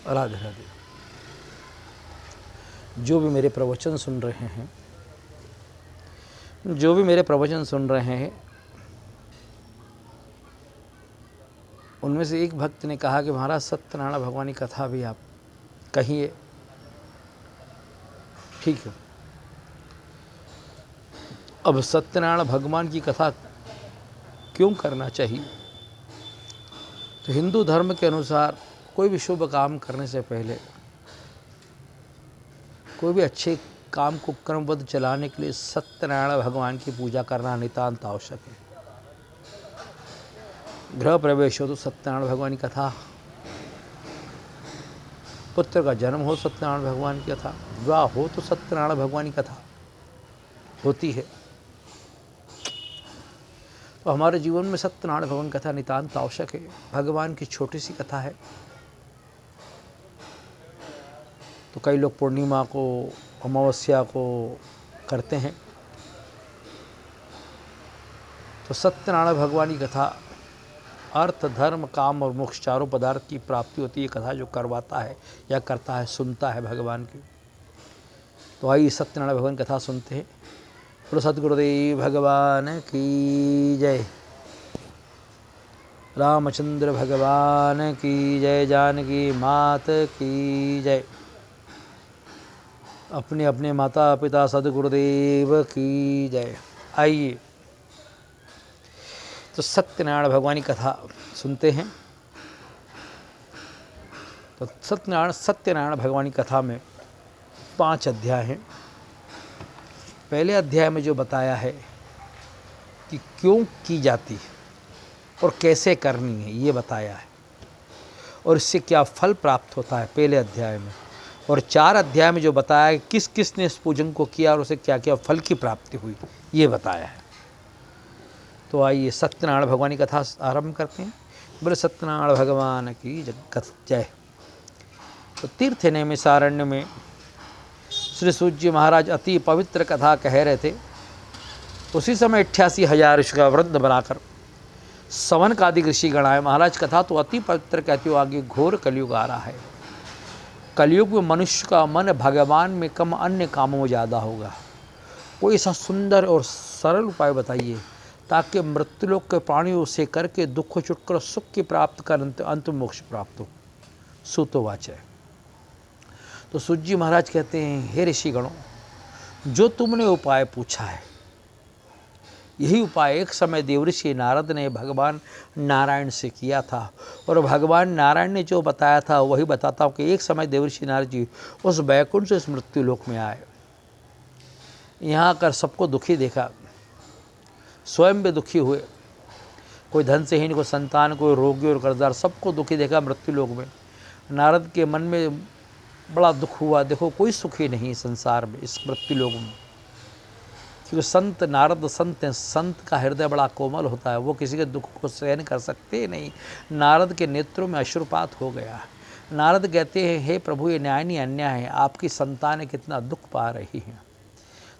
राधे राधे। जो भी मेरे प्रवचन सुन रहे हैं, जो भी मेरे प्रवचन सुन रहे हैं, उनमें से एक भक्त ने कहा कि महाराज सत्यनारायण भगवान की कथा भी आप कहिए। ठीक है, अब सत्यनारायण भगवान की कथा क्यों करना चाहिए? तो हिंदू धर्म के अनुसार कोई भी शुभ काम करने से पहले, कोई भी अच्छे काम को क्रमबद्ध चलाने के लिए सत्यनारायण भगवान की पूजा करना नितांत आवश्यक है। गृह प्रवेश हो तो सत्यनारायण भगवान की कथा, पुत्र का जन्म हो सत्यनारायण भगवान की कथा, विवाह हो तो सत्यनारायण भगवान की कथा होती है। तो हमारे जीवन में सत्यनारायण भगवान कथा नितांत आवश्यक है। भगवान की छोटी सी कथा है। तो कई लोग पूर्णिमा को, अमावस्या को करते हैं। तो सत्यनारायण भगवान की कथा अर्थ, धर्म, काम और मोक्ष चारों पदार्थ की प्राप्ति होती है। कथा जो करवाता है या करता है, सुनता है भगवान की। तो आइए सत्यनारायण भगवान कथा सुनते हैं। बोलो सतगुरुदेव भगवान की जय। रामचंद्र भगवान की जय। जानकी मात की जय। अपने अपने माता पिता सदगुरुदेव की जय। आइए तो सत्यनारायण भगवान की कथा सुनते हैं। तो सत्यनारायण भगवान की कथा में 5 अध्याय हैं। पहले अध्याय में जो बताया है कि क्यों की जाती है और कैसे करनी है, ये बताया है, और इससे क्या फल प्राप्त होता है पहले अध्याय में। और 4 अध्याय में जो बताया है किस किस ने इस पूजन को किया और उसे क्या क्या फल की प्राप्ति हुई, ये बताया है। तो आइए सत्यनारायण भगवान की कथा आरंभ करते हैं। बोले सत्यनारायण भगवान की जय। तो तीर्थ नैमिषारण्य में श्री सूत जी महाराज अति पवित्र कथा कह रहे थे। उसी समय 88,000 ऋषि का वृंद बनाकर सवन का आदि ऋषि गण आए। महाराज कथा तो अति पवित्र कहते हो, आगे घोर कलयुग आ रहा है। कलयुग में मनुष्य का मन भगवान में कम, अन्य कामों में ज़्यादा होगा। कोई ऐसा सुंदर और सरल उपाय बताइए ताकि मृत्युलोक के प्राणियों से करके दुख छुटकर सुख की प्राप्त कर अंत मोक्ष प्राप्त हो। सूतोवाच है। तो सूत जी महाराज कहते हैं, हे ऋषिगणों, जो तुमने उपाय पूछा है, यही उपाय एक समय देवऋषि नारद ने भगवान नारायण से किया था। और भगवान नारायण ने जो बताया था वही बताता हूँ कि एक समय देवऋषि नारद जी उस बैकुंठ से इस मृत्युलोक में आए। यहाँ आकर सबको दुखी देखा, स्वयं भी दुखी हुए। कोई धन से हीन, कोई संतान, कोई रोगी और कर्जदार, सबको दुखी देखा मृत्युलोक में। नारद के मन में बड़ा दुख हुआ। देखो कोई सुखी नहीं संसार में, इस मृत्युलोक में, क्योंकि संत नारद संत हैं। संत का हृदय बड़ा कोमल होता है, वो किसी के दुख को सहन कर सकते नहीं। नारद के नेत्रों में अश्रुपात हो गया। नारद कहते हैं, हे प्रभु, ये न्याय नहीं अन्याय है, आपकी संतानें कितना दुख पा रही हैं।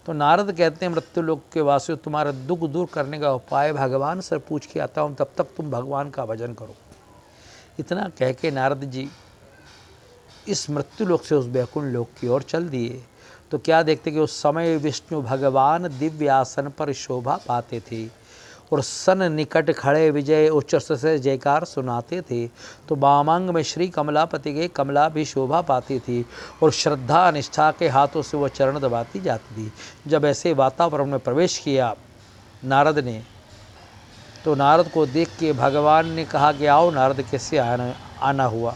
तो नारद कहते हैं, मृत्युलोक के वासियों, तुम्हारा दुख दूर करने का उपाय भगवान से पूछ के आता हूँ, तब तक तुम भगवान का भजन करो। इतना कह के नारद जी इस मृत्युलोक से उस बैकुंठ लोक की ओर चल दिए। तो क्या देखते कि उस समय विष्णु भगवान दिव्य आसन पर शोभा पाते थे और सन निकट खड़े विजय उच्च से जयकार सुनाते थे। तो वामांग में श्री कमलापति के कमला भी शोभा पाती थी और श्रद्धा निष्ठा के हाथों से वह चरण दबाती जाती थी। जब ऐसे वातावरण में प्रवेश किया नारद ने, तो नारद को देख के भगवान ने कहा कि आओ नारद, कैसे आना हुआ।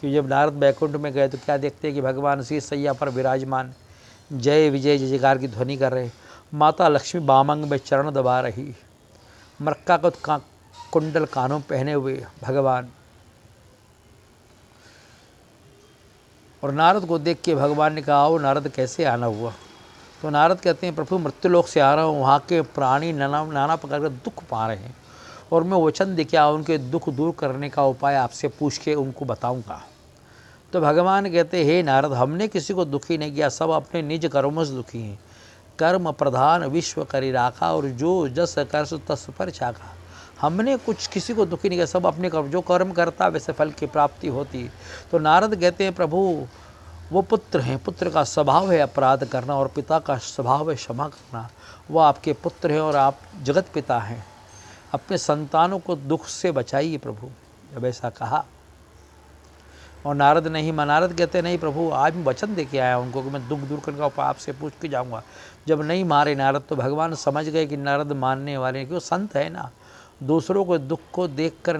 कि जब नारद बैकुंठ में गए तो क्या देखते हैं कि भगवान शीश सैया पर विराजमान जय विजय जय जयकार की ध्वनि कर रहे। माता लक्ष्मी बामंग में चरण दबा रही, मरक्का को कुंडल कानों पहने हुए भगवान। और नारद को देख के भगवान ने कहा, आओ नारद, कैसे आना हुआ। तो नारद कहते हैं, प्रभु मृत्युलोक से आ रहा हूँ, वहाँ के प्राणी नाना प्रकार के दुख पा रहे हैं और मैं वचन दे के उनके दुख दूर करने का उपाय आपसे पूछ के उनको बताऊँगा। तो भगवान कहते, हे नारद, हमने किसी को दुखी नहीं किया, सब अपने निज कर्मों से दुखी हैं। कर्म प्रधान विश्व करी राखा और जो जस कर तस पर छाखा। हमने कुछ किसी को दुखी नहीं किया, सब अपने कर्म, जो कर्म करता वैसे फल की प्राप्ति होती। तो नारद कहते हैं प्रभु वो पुत्र हैं, पुत्र का स्वभाव है अपराध करना और पिता का स्वभाव है क्षमा करना। वो आपके पुत्र हैं और आप जगत पिता हैं, अपने संतानों को दुख से बचाइए प्रभु। जब ऐसा कहा और नारद नहीं, नारद कहते नहीं प्रभु आज मैं वचन दे के आया उनको कि मैं दुख दूर करने का उपाय आपसे पूछ के जाऊँगा। जब नहीं मारे नारद तो भगवान समझ गए कि नारद मानने वाले हैं, क्यों संत है ना, दूसरों को दुख को देखकर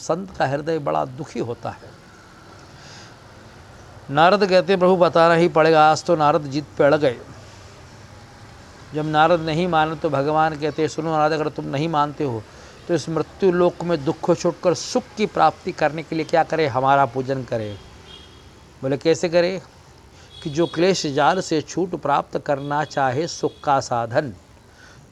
संत का हृदय बड़ा दुखी होता है। नारद कहते हैं प्रभु बताना ही पड़ेगा। आज तो नारद जिद पे अड़ गए। जब नारद नहीं माने तो भगवान कहते हैं सुनो नारद, अगर तुम नहीं मानते हो तो इस मृत्यु लोक में दुख को छोड़कर सुख की प्राप्ति करने के लिए क्या करे, हमारा पूजन करे। बोले कैसे करे, कि जो क्लेश जाल से छूट प्राप्त करना चाहे सुख का साधन,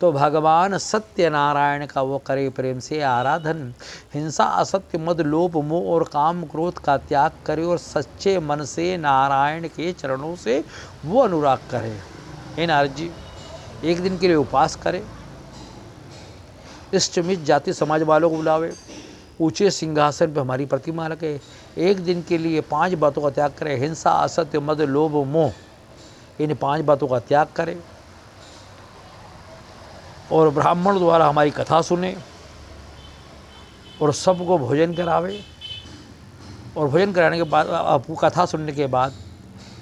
तो भगवान सत्य नारायण का वो करे प्रेम से आराधन। हिंसा असत्य मद लोभ मोह और काम क्रोध का त्याग करे और सच्चे मन से नारायण के चरणों से वो अनुराग करे। हे नारद जी, एक दिन के लिए उपवास करे, इष्ट मित जाति समाज वालों को बुलावे, ऊंचे सिंहासन पर हमारी प्रतिमा रखे, एक दिन के लिए 5 बातों का त्याग करे, हिंसा असत्य मद लोभ मोह, इन 5 बातों का त्याग करे और ब्राह्मण द्वारा हमारी कथा सुने और सबको भोजन करावे। और भोजन कराने के बाद, कथा सुनने के बाद,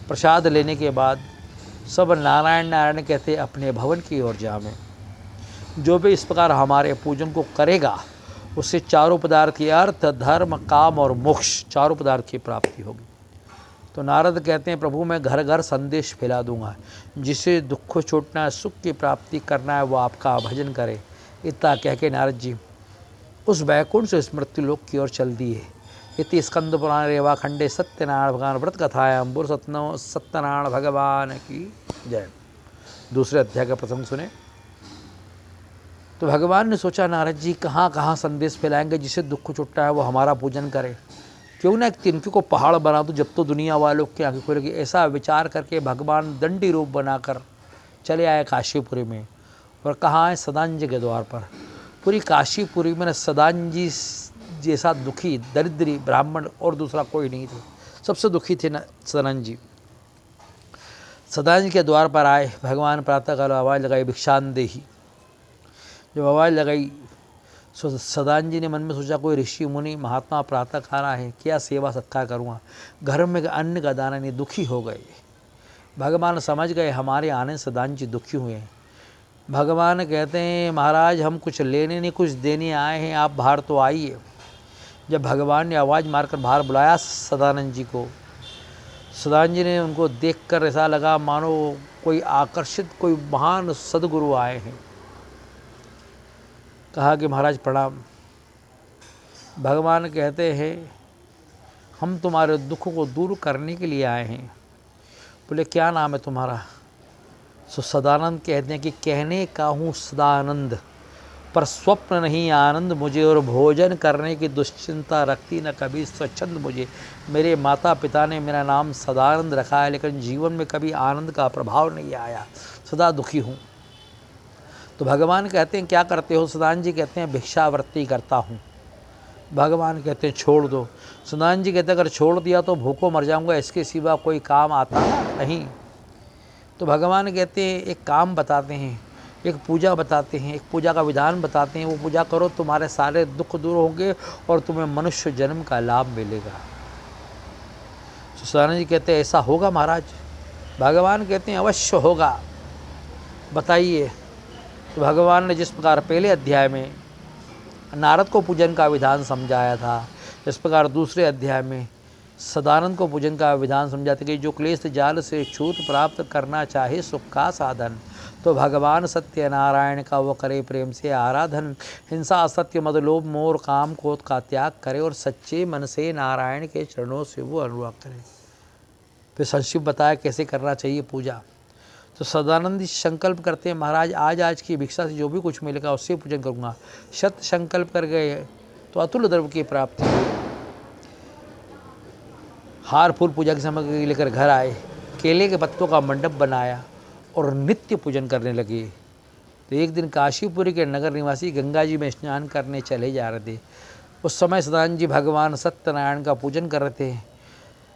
प्रसाद लेने के बाद सब नारायण नारायण कहते अपने भवन की ओर जावें। जो भी इस प्रकार हमारे पूजन को करेगा उससे चारों पदार्थ की, अर्थ धर्म काम और मोक्ष, चारों पदार्थ की प्राप्ति होगी। तो नारद कहते हैं प्रभु मैं घर घर संदेश फैला दूंगा, जिसे दुख को छोड़ना है, सुख की प्राप्ति करना है, वो आपका भजन करे। इतना कह के नारद जी उस वैकुंठ से स्मृति लोक की ओर चल दिए। इति स्कंद पुराण रेवा खंडे सत्यनारायण भगवान व्रत कथाएं अंबुर सत्यनारायण भगवान की जय। दूसरे अध्याय का प्रसंग सुने। तो भगवान ने सोचा नारद जी कहाँ कहाँ संदेश फैलाएंगे, जिसे दुख को छुट्टा है वो हमारा पूजन करे। क्यों ना एक तिनके को पहाड़ बना दूँ, जब तो दुनिया वालों की आंखें खुलेगी। ऐसा विचार करके भगवान दंडी रूप बनाकर चले आए काशीपुरी में। और कहाँ है, सदानजी के द्वार पर। पूरी काशीपुरी में सदानजी जैसा दुखी दरिद्री ब्राह्मण और दूसरा कोई नहीं थे, सबसे दुखी थे न सदानंद जी के द्वार पर आए। भगवान प्रातःकाल आवाज़ लगाई भिक्षांदेही। जब आवाज़ लगाई सदानंद जी ने मन में सोचा कोई ऋषि मुनि महात्मा प्रातःकाल आए, क्या सेवा सत्कार करूँगा, घर में अन्न का दाना नहीं, दुखी हो गए। भगवान समझ गए हमारे आने से सदानंद जी दुखी हुए। भगवान कहते हैं महाराज हम कुछ लेने नहीं कुछ देने आए हैं, आप बाहर तो आइए। जब भगवान ने आवाज़ मारकर बाहर बुलाया सदानंद जी को, सदानंद जी ने उनको देखकर ऐसा लगा मानो कोई आकर्षित कोई महान सदगुरु आए हैं। कहा कि महाराज प्रणाम। भगवान कहते हैं हम तुम्हारे दुख को दूर करने के लिए आए हैं। बोले क्या नाम है तुम्हारा? सो सदानंद कहते हैं कि कहने का हूँ सदानंद, पर स्वप्न नहीं आनंद मुझे, और भोजन करने की दुश्चिंता रखती न कभी स्वच्छंद मुझे। मेरे माता पिता ने मेरा नाम सदानंद रखा है, लेकिन जीवन में कभी आनंद का प्रभाव नहीं आया, सदा दुखी हूँ। तो भगवान कहते हैं क्या करते हो? सदानंद जी कहते हैं भिक्षावृत्ति करता हूँ। भगवान कहते हैं छोड़ दो। सदानंद जी कहते हैं अगर छोड़ दिया तो भूखों मर जाऊँगा, इसके सिवा कोई काम आता नहीं। तो भगवान कहते हैं एक काम बताते हैं, एक पूजा बताते हैं, एक पूजा का विधान बताते हैं, वो पूजा करो तुम्हारे सारे दुख दूर होंगे और तुम्हें मनुष्य जन्म का लाभ मिलेगा। सदानंद जी कहते हैं ऐसा होगा महाराज? भगवान कहते हैं अवश्य होगा, बताइए। तो भगवान ने जिस प्रकार पहले अध्याय में नारद को पूजन का विधान समझाया था, इस प्रकार दूसरे अध्याय में सदानंद को पूजन का विधान समझाते कि जो क्लेश जाल से छूट प्राप्त करना चाहे सुख का साधन, तो भगवान सत्यनारायण का वो करे प्रेम से आराधन। हिंसा असत्य मद लोभ मोह काम क्रोध का त्याग करे और सच्चे मन से नारायण के चरणों से वो अनुराग करे। फिर संक्षिप्त बताया कैसे करना चाहिए पूजा। तो सदानंद संकल्प करते हैं महाराज आज की भिक्षा से जो भी कुछ मिलेगा उससे पूजन करूँगा। शत संकल्प कर गए तो अतुल द्रव्य की प्राप्ति हुई। हार फूल पूजा की सामग्री लेकर घर आए, केले के पत्तों का मंडप बनाया और नित्य पूजन करने लगे। तो एक दिन काशीपुरी के नगर निवासी गंगा जी में स्नान करने चले जा रहे थे। उस समय सदानंद जी भगवान सत्यनारायण का पूजन कर रहे थे।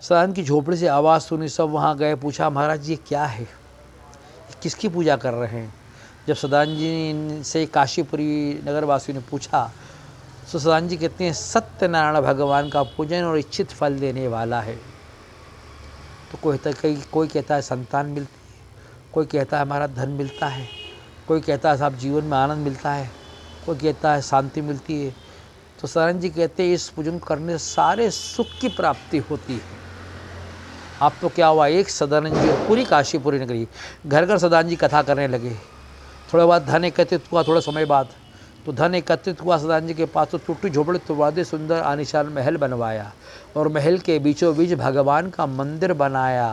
सदानंद की झोपड़ी से आवाज़ सुनी, सब वहाँ गए। पूछा, महाराज जी क्या है, किसकी पूजा कर रहे हैं? जब सदानंद जी से काशीपुरी नगरवासियों ने पूछा तो सदानंद जी कहते हैं, सत्यनारायण भगवान का पूजन और इच्छित फल देने वाला है। तो कोई कहता है संतान मिलती है, कोई कहता है हमारा धन मिलता है, कोई कहता है साहब जीवन में आनंद मिलता है, कोई कहता है शांति मिलती है। तो सदानंद जी कहते हैं, इस पूजन करने से सारे सुख की प्राप्ति होती है। अब तो क्या हुआ, एक सदानंद जी और पूरी काशीपुरी नगरी घर घर सदानंद जी कथा करने लगे। थोड़े बाद धन एकत्रित हुआ, थोड़े समय बाद तो धन एकत्रित हुआ सदानंद जी के पास। तो टूटी झोपड़ी तोड़वा सुंदर आलीशान महल बनवाया और महल के बीचों बीच भगवान का मंदिर बनाया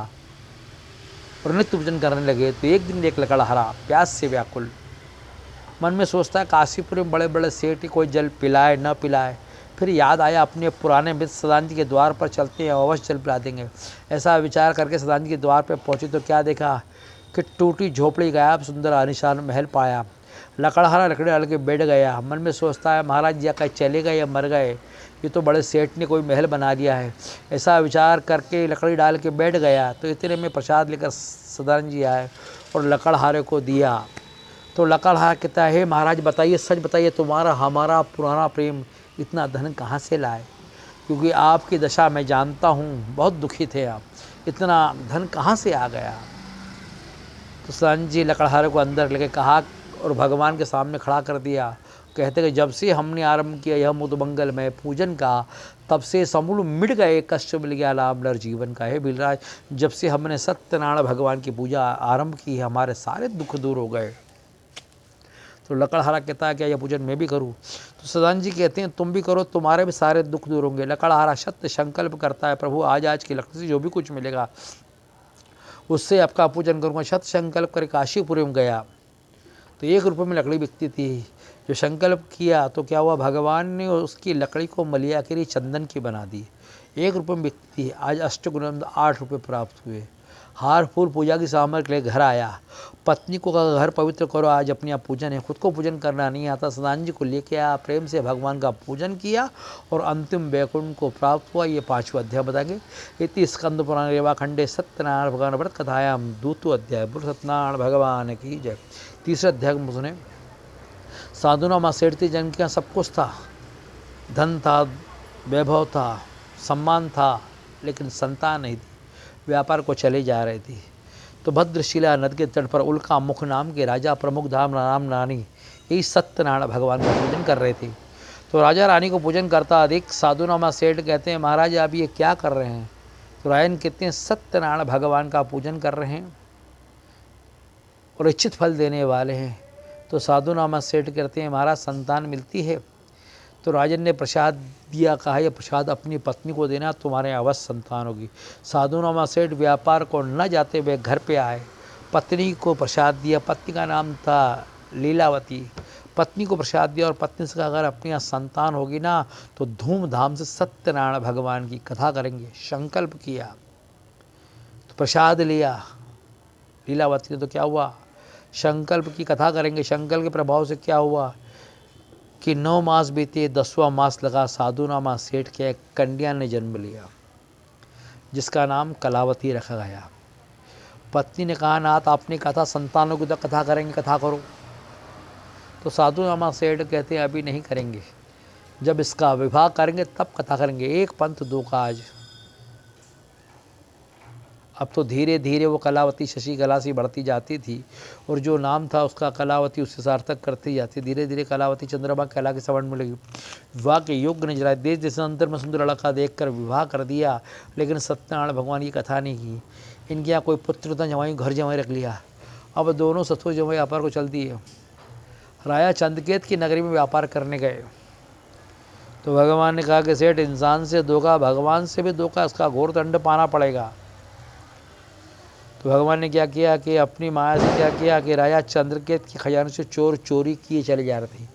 और नित्य पूजन करने लगे। तो एक दिन एक लकड़हारा प्यास से व्याकुल मन में सोचता है, काशीपुर में बड़े बड़े सेठ कोई जल पिलाए न पिलाए। फिर याद आया, अपने पुराने मित्र सदानंद जी के द्वार पर चलते हैं, अवश्य जल पिला देंगे। ऐसा विचार करके सदानंद जी के द्वार पर पहुँचे तो क्या देखा कि टूटी झोपड़ी गायब, सुंदर आलीशान महल पाया। लकड़हारा लकड़ी डाल के बैठ गया। मन में सोचता है, महाराज जी कहीं चले गए या मर गए, ये तो बड़े सेठ ने कोई महल बना दिया है। ऐसा विचार करके लकड़ी डाल के बैठ गया। तो इतने में प्रसाद लेकर सदानंद जी आए और लकड़हारे को दिया। तो लकड़हारा कहता है, महाराज बताइए, सच बताइए, तुम्हारा हमारा पुराना प्रेम इतना धन कहाँ से लाए? क्योंकि आपकी दशा मैं जानता हूँ, बहुत दुखी थे आप, इतना धन कहाँ से आ गया? तो सदानंद जी लकड़हारे को अंदर लेके कहा और भगवान के सामने खड़ा कर दिया। कहते कि जब से हमने आरंभ किया यह मुदमंगलमय पूजन का, तब से समूल मिट गए कष्ट, मिल गया लाभ नर जीवन का। है बिलराज, जब से हमने सत्यनारायण भगवान की पूजा आरंभ की, हमारे सारे दुख दूर हो गए। तो लकड़हारा कहता है, क्या यह पूजन मैं भी करूं? तो सदानंद जी कहते हैं, तुम भी करो, तुम्हारे भी सारे दुख दूर होंगे। लकड़हारा सत्य संकल्प करता है, प्रभु आज की लकड़ी से जो भी कुछ मिलेगा उससे आपका पूजन करूँगा। सत्य संकल्प कर काशीपुरी में गया तो 1 रुपये में लकड़ी बिकती थी। जो संकल्प किया तो क्या हुआ, भगवान ने उसकी लकड़ी को मलियाकरी चंदन की बना दी। 1 रुपये में बिकती थी, आज अष्टगुण 8 रुपये प्राप्त हुए। हार फूल पूजा की सामग्री ले घर आया। पत्नी को कहा, घर पवित्र करो, आज अपने आप पूजन है। खुद को पूजन करना नहीं आता, सदानंद जी को लेके आया, प्रेम से भगवान का पूजन किया और अंतिम वैकुंठ को प्राप्त हुआ। ये 5वां अध्याय बताएंगे। इति स्कंद पुराण रेवाखंडे सत्यनारायण भगवान व्रत कथायाम 2वां अध्याय। बोल सत्यनारायण भगवान की जय। 3रे अध्याय में सुने, साधुना माँ सेठ थी, जन्म किया, सब कुछ था, धन था, वैभव था, सम्मान था, लेकिन संतान नहीं थी। व्यापार को चले जा रही थी। तो भद्रशिला नद के तट पर उल्का मुख नाम के राजा प्रमुख धाम राम रानी यही सत्यनारायण भगवान का पूजन कर रहे थे। तो राजा रानी को पूजन करता अधिक साधुनामा सेठ कहते हैं, महाराज आप ये क्या कर रहे हैं? तो रायन कहते हैं, सत्यनारायण भगवान का पूजन कर रहे हैं और इच्छित फल देने वाले हैं। तो साधुनामा सेठ कहते हैं, महाराज संतान मिलती है? तो राजन ने प्रसाद दिया, कहा यह प्रसाद अपनी पत्नी को देना, तुम्हारे अवश्य संतान होगी। साधुनामा सेठ व्यापार को न जाते हुए घर पे आए, पत्नी को प्रसाद दिया। पत्नी का नाम था लीलावती। पत्नी को प्रसाद दिया और पत्नी से कहा, अगर अपनी यहाँ संतान होगी ना तो धूमधाम से सत्यनारायण भगवान की कथा करेंगे। संकल्प किया तो प्रसाद लिया लीलावती ने। तो क्या हुआ, संकल्प की कथा करेंगे। संकल्प के प्रभाव से क्या हुआ कि 9 मास बीते, 10वां मास लगा, साधुनामा सेठ के एक कन्या ने जन्म लिया जिसका नाम कलावती रखा गया। पत्नी ने कहा, नाथ आपने कहा था संतानों की तो कथा करेंगे, कथा करो। तो साधुनामा सेठ कहते हैं, अभी नहीं करेंगे, जब इसका विवाह करेंगे तब कथा करेंगे। एक पंथ दो काज। अब तो धीरे धीरे वो कलावती शशिकला सी बढ़ती जाती थी और जो नाम था उसका कलावती उससे सार्थक करती जाती। धीरे धीरे कलावती चंद्रमा कला के सवर्ण में लगी। विवाह के योग्य नहीं जलाए। देश देशांतर में सुंदर लड़का देखकर विवाह कर दिया, लेकिन सत्यनारायण भगवान की कथा नहीं की। इनके यहाँ कोई पुत्र था, जवाई घर जवाई रख लिया। अब दोनों ससुर जवाई व्यापार को चलती है। राजा चंदकेत की नगरी में व्यापार करने गए तो भगवान ने कहा कि सेठ इंसान से धोखा, भगवान से भी धोखा, इसका घोर दंड पाना पड़ेगा। तो भगवान ने क्या किया कि अपनी माया से क्या किया कि राजा चंद्रकेत के खजाने से चोर चोरी किए चले जा रहे थे।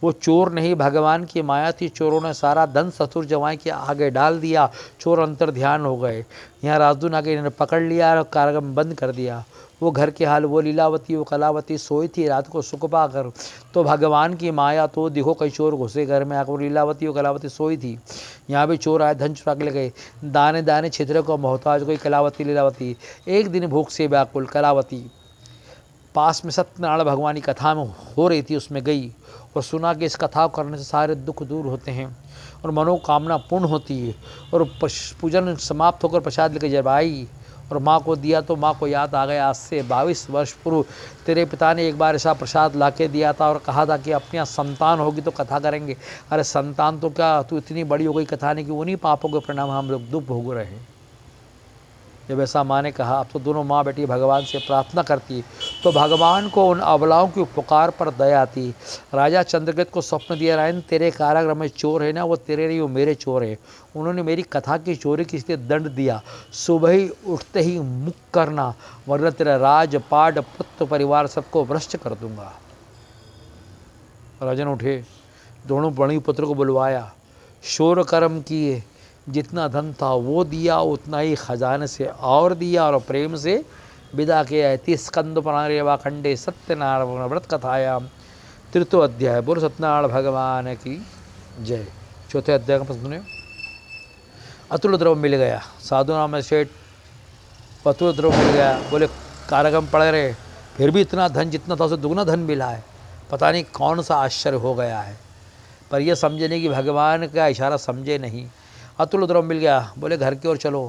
वो चोर नहीं, भगवान की माया थी। चोरों ने सारा धन ससुर जवाई के आगे डाल दिया। चोर अंतर ध्यान हो गए। यहाँ राजदूत आके इन्होंने पकड़ लिया और कारागार में बंद कर दिया। वो घर के हाल, वो लीलावती वो कलावती सोई थी रात को सुख पाकर। तो भगवान की माया तो देखो, कई चोर घुसे घर में आकर। लीलावती वो कलावती सोई थी। यहाँ भी चोर आए, धन चुरा के ले गए। दाने दाने छिद्र को मोहताज कोई कलावती लीलावती। एक दिन भूख से व्याकुल कलावती पास में सत्यनारायण भगवान की कथा में हो रही थी, उसमें गई और सुना कि इस कथा को करने से सारे दुख दूर होते हैं और मनोकामना पूर्ण होती है। और पूजन समाप्त होकर प्रसाद लेकर जब आई और माँ को दिया तो माँ को याद आ गया, आज से 22 वर्ष पूर्व तेरे पिता ने एक बार ऐसा प्रसाद ला के दिया था और कहा था कि अपनी संतान होगी तो कथा करेंगे। अरे संतान तो क्या, तू इतनी बड़ी हो गई कथा नहीं कि उन्हीं पापों के परिणाम हम लोग दुख भोग रहे हैं। जब ऐसा माँ ने कहा, अब तो दोनों माँ बेटी भगवान से प्रार्थना करती, तो भगवान को उन अबलाओं की पुकार पर दया आती। राजा चंद्रगुप्त को स्वप्न दिया, रायन तेरे कारागृह में चोर है ना, वो तेरे नहीं, वो मेरे चोर है। उन्होंने मेरी कथा की चोरी की इसलिए दंड दिया। सुबह ही उठते ही मुक्त करना, वरना तेरा राजपाट पुत्र परिवार सबको भ्रष्ट कर दूंगा। राजन उठे, दोनों बड़ी पुत्र को बुलवाया, शोर कर्म किए, जितना धन था वो दिया, उतना ही खजाने से और दिया और प्रेम से विदा किया है। 30 स्कंद पुराण खंडे सत्यनारायण व्रत कथायाम तृतीय अध्याय। बोलो सत्यनारायण भगवान की जय। चौथे अध्याय का प्रश्न सुने। अतुल द्रव्य मिल गया, साधु नाम सेठ अतुल द्रव्य मिल गया। बोले कारागृह में पड़े रहे, फिर भी इतना धन जितना था उसे दुगना धन मिला है। पता नहीं कौन सा आश्चर्य हो गया है, पर यह समझे नहीं कि भगवान का इशारा समझे नहीं। अतुल द्रव्य मिल गया। बोले घर की ओर चलो।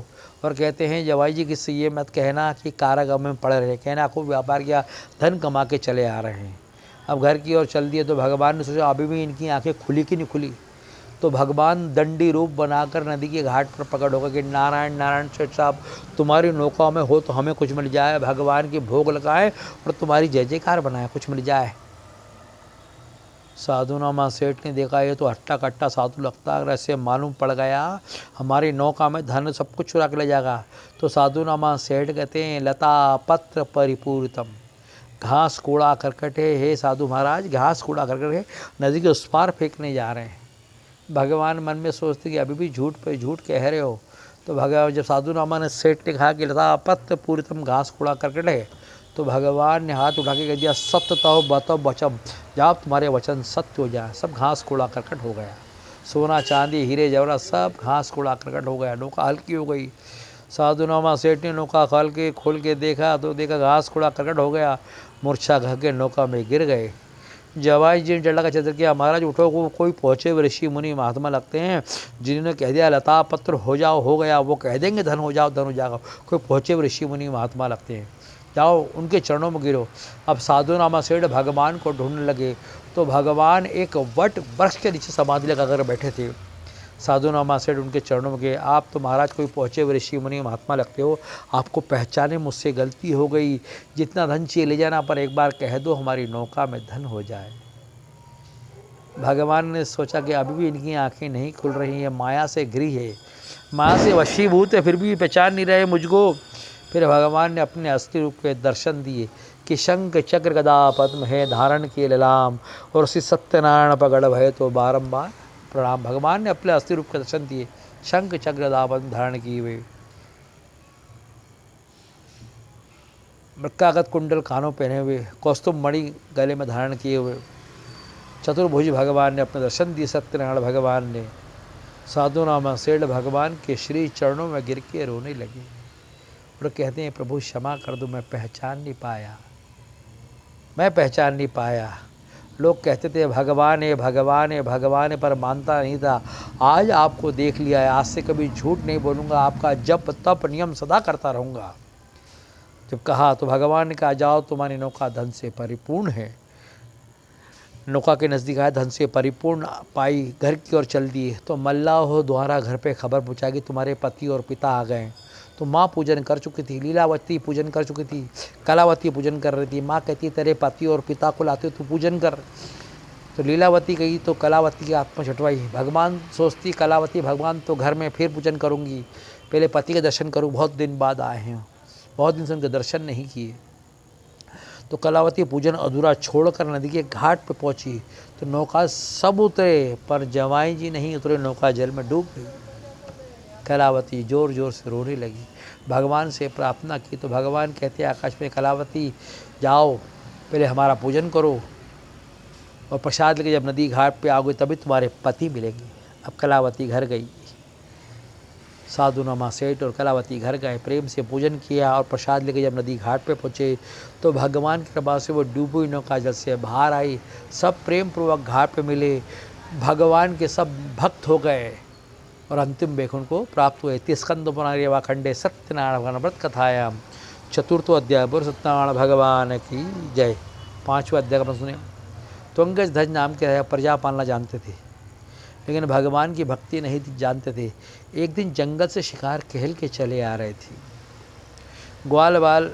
और कहते हैं जवाई जी किससे ये मत कहना कि कारागृह में पड़े रहे, कहना खूब व्यापार किया, धन कमा के चले आ रहे हैं। अब घर की ओर चल दिए तो भगवान ने सोचा अभी भी इनकी आंखें खुली कि नहीं खुली। तो भगवान दंडी रूप बनाकर नदी के घाट पर प्रकट होगा कि नारायण नारायण सेठ साहब, तुम्हारी नौका में हो तो हमें कुछ मिल जाए, भगवान की भोग लगाए और तुम्हारी जय जयकार बनाए, कुछ मिल जाए। साधु नामा सेठ ने देखा ये तो हट्टा कट्टा साधु लगता है, अगर ऐसे मालूम पड़ गया हमारी नौका में धन सब कुछ चुरा के ले जाएगा। तो साधु नामा सेठ कहते हैं लता पत्र परिपूरितम, घास कूड़ा करकट है, हे साधु महाराज घास कूड़ा करकट है, नदी के उस पार फेंकने जा रहे हैं। भगवान मन में सोचते कि अभी भी झूठ पे झूठ कह रहे हो। तो भगवान जब साधु नामा ने सेठ ने कहा कि लता पत्र पूरितम घास कूड़ा करकट है, तो भगवान ने हाथ उठा के कह दिया सत्य तो बतो वचम, जब तुम्हारे वचन सत्य हो जाए। सब घास कूड़ा करकट हो गया, सोना चांदी हीरे जवाहरात सब घास कूड़ा करकट हो गया। नौका हल्की हो गई। साधु नामा सेठ ने नौका खोल के देखा तो देखा घास कूड़ा करकट हो गया। मूर्छा घर के नौका में गिर गए। जवाई जी ने डंडा का चित्र किया, महाराज उठो, कोई पहुँचे हुए ऋषि मुनि महात्मा लगते हैं जिन्होंने कह दिया लता पत्र हो जाओ, हो गया, वो कह देंगे धन हो जाओ, धन हो जाएगा। कोई पहुँचे हुए ऋषि मुनि महात्मा लगते हैं, जाओ उनके चरणों में गिरो। अब साधु नामा सेठ भगवान को ढूंढने लगे तो भगवान एक वट वृक्ष के नीचे समाधि लगाकर बैठे थे। साधु नामा सेठ उनके चरणों में गए, आप तो महाराज कोई पहुँचे हुए ऋषि मुनि महात्मा लगते हो, आपको पहचाने मुझसे गलती हो गई, जितना धन चाहिए ले जाना, पर एक बार कह दो हमारी नौका में धन हो जाए। भगवान ने सोचा कि अभी भी इनकी आंखें नहीं खुल रही हैं, माया से घिरी है, माया से वशीभूत है, फिर भी पहचान नहीं रहे मुझको। फिर भगवान ने अपने असली रूप के दर्शन दिए कि शंख चक्र गदा पद्म है धारण किए ललाम, और उसी सत्यनारायण पगड़ भय तो बारंबार प्रणाम। भगवान ने अपने असली रूप के दर्शन दिए, शंख चक्र गदा पद्म धारण किए हुए, मृक्कागत कुंडल कानों पहने हुए, कौस्तुभ मणि गले में धारण किए हुए चतुर्भुज भगवान ने अपने दर्शन दिए। सत्यनारायण भगवान ने साधु नामा सेठ भगवान के श्री चरणों में गिर के रोने लगे और कहते हैं प्रभु क्षमा कर दो, मैं पहचान नहीं पाया, मैं पहचान नहीं पाया। लोग कहते थे भगवान है भगवान है भगवान है, पर मानता नहीं था। आज आपको देख लिया है, आज से कभी झूठ नहीं बोलूँगा, आपका जप तप नियम सदा करता रहूँगा। जब कहा तो भगवान ने कहा जाओ तुम्हारी नौका धन से परिपूर्ण है। नौका के नज़दीक आया, धन से परिपूर्ण पाई, घर की ओर चल दिए। तो मल्लाह द्वारा घर पे खबर पहुँचा कि तुम्हारे पति और पिता आ गए। तो माँ पूजन कर चुकी थी, लीलावती पूजन कर चुकी थी, कलावती पूजन कर रही थी। माँ कहती तेरे पति और पिता को लाते तू पूजन कर। तो लीलावती गई तो कलावती की आत्मा छटवाई। भगवान सोचती कलावती भगवान तो घर में फिर पूजन करूँगी, पहले पति के दर्शन करूँ, बहुत दिन बाद आए हैं, बहुत दिन से उनके दर्शन नहीं किए। तो कलावती पूजन अधूरा छोड़कर नदी के घाट पर पहुंची तो नौका सब उतरे पर जवाई जी नहीं उतरे, नौका जल में डूब गई। कलावती जोर जोर से रोने लगी, भगवान से प्रार्थना की तो भगवान कहते आकाश में, कलावती जाओ पहले हमारा पूजन करो और प्रसाद लेके जब नदी घाट पे आओगे तभी तुम्हारे पति मिलेंगे। अब कलावती घर गई, साधु नमा सेठ और कलावती घर गए, प्रेम से पूजन किया और प्रसाद लेके जब नदी घाट पे पहुँचे तो भगवान की कृपा से वो डूबी हुई नौका जल से बाहर आई। सब प्रेम पूर्वक घाट पे मिले, भगवान के सब भक्त हो गए और अंतिम वैकुंठ को प्राप्त हुए। स्कंद पुराण रेवाखंडे सत्यनारायण भगवान व्रत कथायाम चतुर्थो अध्याय बोल सत्यनारायण भगवान की जय। 5वां अध्याय का सुने। त्वंगज ध्वज नाम के राजा प्रजा पालना जानते थे, लेकिन भगवान की भक्ति नहीं जानते थे। एक दिन जंगल से शिकार खेल के चले आ रहे थे। ग्वाल बाल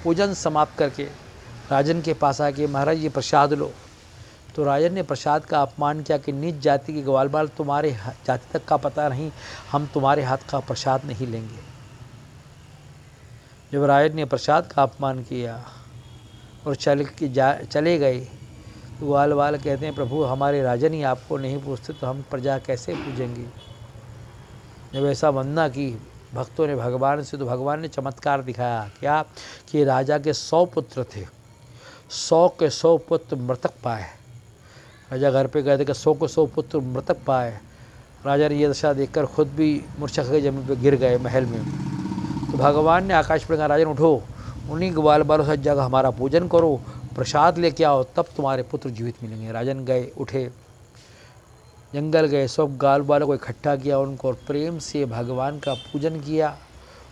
पूजन समाप्त करके राजन के पास आके, महाराज ये प्रसाद लो। तो राजन ने प्रसाद का अपमान किया कि नीच जाति के ग्वाल बाल, तुम्हारे जाति तक का पता नहीं, हम तुम्हारे हाथ का प्रसाद नहीं लेंगे। जब राजन ने प्रसाद का अपमान किया और चले गए तो ग्वाल बाल कहते हैं, प्रभु हमारे राजन ही आपको नहीं पूछते तो हम प्रजा कैसे पूजेंगे। जब ऐसा वंदना की भक्तों ने भगवान से तो भगवान ने चमत्कार दिखाया। क्या कि राजा के 100 पुत्र थे, 100 के 100 पुत्र मृतक पाए। राजा घर पे गए थे कि 100 के 100 पुत्र मृतक पाए। राजा ने ये दशा देखकर खुद भी मूर्छा के जमीन पर गिर गए महल में। तो भगवान ने आकाश में कहा, राजन उठो, उन्हीं ग्वाल बालों से जगह हमारा पूजन करो, प्रसाद लेके आओ, तब तुम्हारे पुत्र जीवित मिलेंगे। राजन गए, उठे, जंगल गए, सब ग्वाल बालों को इकट्ठा किया उनको और प्रेम से भगवान का पूजन किया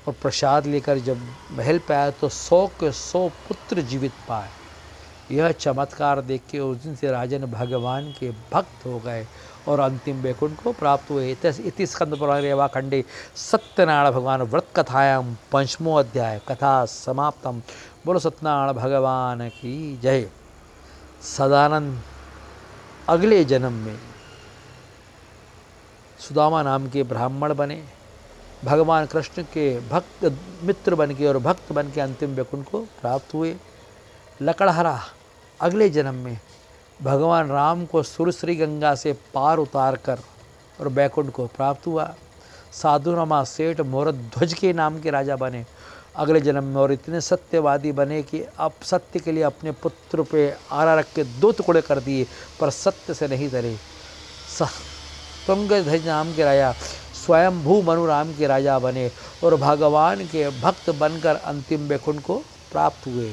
और प्रसाद लेकर जब महल पे आया तो 100 के 100 पुत्र जीवित पाए। यह चमत्कार देख के उस दिन से राजन भगवान के भक्त हो गए और अंतिम वैकुंठ को प्राप्त हुए। इति स्कंद पुराण रेवाखंडे सत्यनारायण भगवान व्रत कथायाम 5वां अध्याय कथा समाप्तम। बोलो सत्यनारायण भगवान की जय। सदानंद अगले जन्म में सुदामा नाम के ब्राह्मण बने, भगवान कृष्ण के भक्त मित्र बन के और भक्त बन के अंतिम वैकुंठ को प्राप्त हुए। लकड़हारा अगले जन्म में भगवान राम को सुरश्री गंगा से पार उतार कर और वैकुंठ को प्राप्त हुआ। साधु रमा सेठ मोरध्वज के नाम के राजा बने अगले जन्म में और इतने सत्यवादी बने कि अब सत्य के लिए अपने पुत्र पे आरा रख के 2 टुकड़े कर दिए, पर सत्य से नहीं डरे। तुंगध्वज नाम के राजा स्वयंभू मनु राम के राजा बने और भगवान के भक्त बनकर अंतिम वैकुंठ को प्राप्त हुए।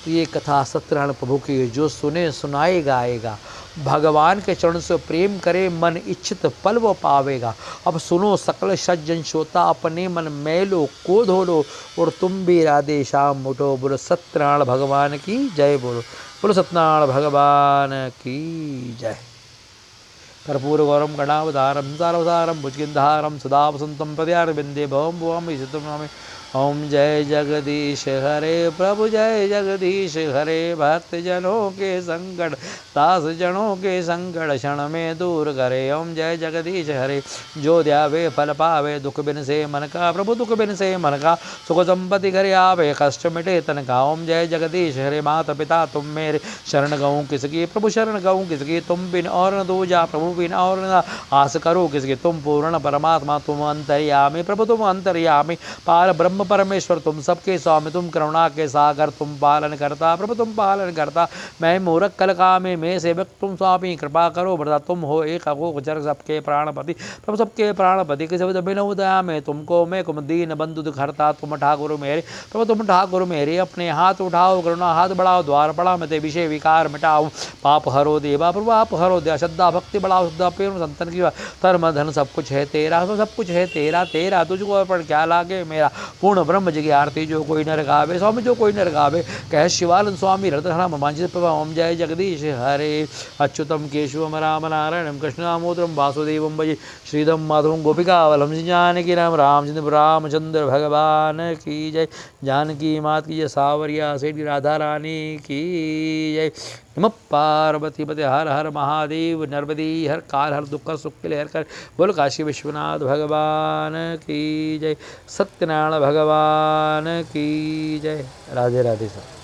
तो ये कथा सत्यनारायण प्रभु की जो सुने सुनाए गाएगा, भगवान के चरण से प्रेम करे मन इच्छित पल वो पावेगा। अब सुनो सकल सज्जन श्रोता, अपने मन मैलो को धो लो और तुम भी राधे श्याम उठो। बोलो सत्यनारायण भगवान की जय। बोलो सत्यनारायण भगवान की जय। कर्पूर गौरम गणावतारम सारवतारम भुजगिंधारम सदा वसंतम पद्यारविंदे भवम भुवम ईशतम नामे। ओम जय जगदीश हरे प्रभु जय जगदीश हरे। भक्त जनों के संकट दास जनों के संकट क्षण में दूर करे। ओम जय जगदीश हरे। जो ध्यावे फल पावे दुख बिन से मन का, प्रभु दुख बिन से मन का सुख संपत्ति घर आवे कष्ट मिटे तन का। ओम जय जगदीश हरे। माता पिता तुम मेरे शरण गऊँ किसकी, प्रभु शरण गऊँ किसकी। तुम बिन और न दूजा, प्रभु बिन और न आस करो किसकी। तुम पूर्ण परमात्मा तुम अंतर्यामी, प्रभु तुम अंतर्यामी। पार ब्रह्म परमेश्वर तुम सबके स्वामी, तुम करुणा के सागर तुम पालन करता, प्रभु तुम पालन करता। मैं मूरख कल कामे में सेवक तुम स्वामी, कृपा करो बरता तुम हो एक अगोचर सबके प्राणपति, प्रभु सबके प्राणपति। किसी बिनु दया में तुमको मैं कुम दीन बंधु दुखहरता तुम ठाकुर मेरे, प्रभु तुम ठाकुर मेरे। अपने हाथ उठाओ करुणा हाथ बढ़ाओ, द्वार पड़ा मैं विषय विकार मिटाओ। पाप हरो देवा प्रभु आप हरो दया, श्रद्धा भक्ति बढ़ाओ शुद्धा प्रेम संतन की धर्म धन सब कुछ है तेरा, सब कुछ है तेरा तेरा तुझको अर्पण क्या लागे मेरा। पूर्ण ब्रह्म जगी आरती जो कोई नर गावे, स्वामी जो कोई नर गावे। कह शिवानंद स्वामी हृदय मांझित प्रभा। ओम जय जगदीश हरे। अच्युतम केशवम राम नारायणम कृष्ण दामोदरम वासुदेवम भजे। श्रीधम माधवम गोपिका वल्लभ जानकी राम रामचंद्र रामचंद्र भगवान की जय। जानकी मात की जय। सावरिया सेठी राधा रानी की जय। नमः पार्वती पते हर हर महादेव। नर्मदी हर काल हर दुख सुख के लिए हर कर। बोल काशी विश्वनाथ भगवान की जय। सत्यनारायण भगवान की जय। राधे राधे सब।